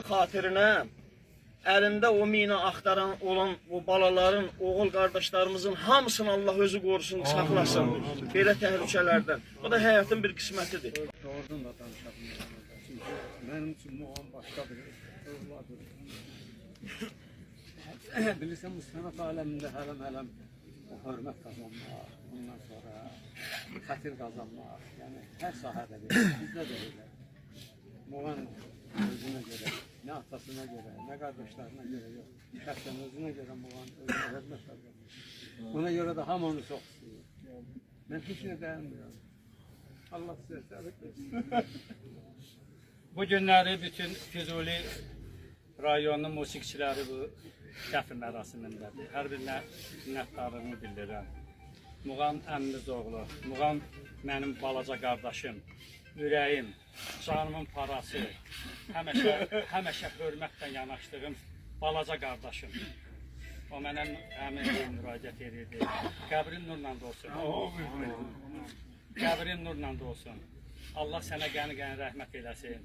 Xatirinə əlində o mina axtaran olan o balaların, oğul qardaşlarımızın hamısını Allah özü qorusun, saxlasın belə təhlükələrdən. Bu da həyatın bir qismətidir. Doğrudan da danışabilirim. Çünki mənim üçün Muğam başqa bir övladır. Bilirsən, bu sənət aləmində hələm o hörmət qazanmaq, ondan sonra xətir qazanmaq, yəni hər sahədə bizdə də elə. Muğam özünə görə, nə atasına görə, nə qardaşlarına görə yox. Şəxsən özünə görə Muğam özünə hörmət qazanır. Ona görə də hamı onu çox istəyir. Mən heç nə dəyənmirəm. Allah sizə səbir etsin. Bu günləri bütün Füzuli rayonunun musiqiçiləri bu dəfn mərasimindədir. Hər birinə minnətdarlığımı bildirirəm. Muğam əmimiz oğlu, Muğam mənim balaca qardaşım, ürəyim, canımın parası, həmişə hörmətlə yanaşdığım balaca qardaşım. O mənə həmin müraciət edirdi. Qəbrin nurla dolsun. Qəbrin nurla dolsun. Allah sənə qəni-qəni rəhmət eləsin.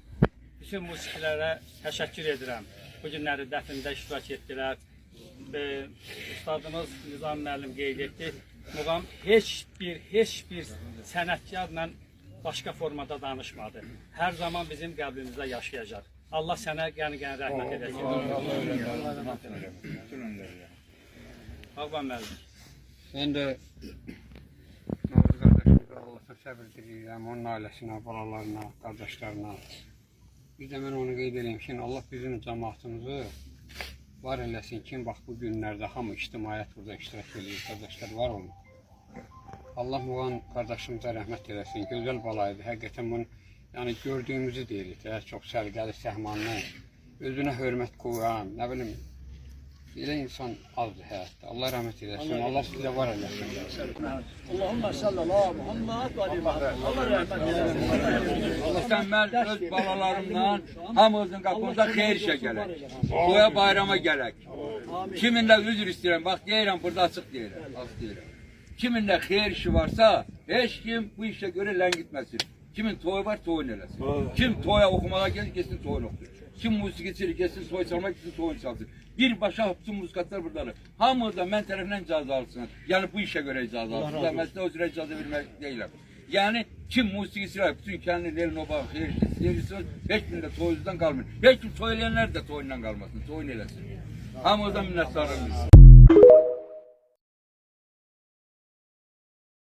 Bütün musiqilərə təşəkkür edirəm. Bu günləri dəfində iştirak etdilər. Ustadımız Nizam müəllim qeyd etdi. Muğam heç bir sənətkarla başqa formada danışmadı. Hər zaman bizim qəlbimizdə yaşayacaq. Allah sənə qəni-qəni rəhmət eləsin. Ağban müəllim. Mən də Navuz qardaşımıza Allah'a səbir diləyirəm, onun ailəsinə, balalarına, qardaşlarına. Bir də mən onu qeyd edeyim ki, Allah bizim cəmaatımızı var eləsin ki, bax bu günlərdə hamı ictimaiyyət burada iştirak edir, qardaşlar var olun. Allah Muğam qardaşımıza rəhmət eləsin, gözəl balaydı. Həqiqətən bunu yəni gördüyümüzü deyirik, çox səliqəli, səhmanlı, özünə hörmət qoyan, nə bilim, elə insan azdır həyatda. Allah rəhmət eləsin, Allah sizə var eləsin. Allahümme sallallahu Muhammed ve aleyhi Allah rəhmət eləsin. Mən öz balalarımla hamımızın qapımıza xeyir işə gələk. Toya bayrama gələk. Kiminlə üzr istəyirəm, bax deyirəm, burada açıq deyirəm. Kiminlə xeyir işi varsa, heç kim bu işə görə ləngitməsin. Kimin toyu var, toyun eləsin. Kim toya oxumağa gelir, geçsin toyun oxuyur. Kim musiqiçilik, geçsin toy çalmaq, geçsin toyun çalsın. Birbaşa bütün musikatlar buradadır. Hamı da mən tərəfindən icazə alsın. Yəni bu işə görə icazə alsın. Məsələ o cürə icazə vermək deyiləm. Yəni kim musiqiçilər, bütün kəndin elin obağı, xeyir istəyirsiniz, heç birində toyunuzdan qalmayın. Heç kim toy eləyənlər də toyundan qalmasın, toyun eləsin. Hamıdan minnətdarım biz.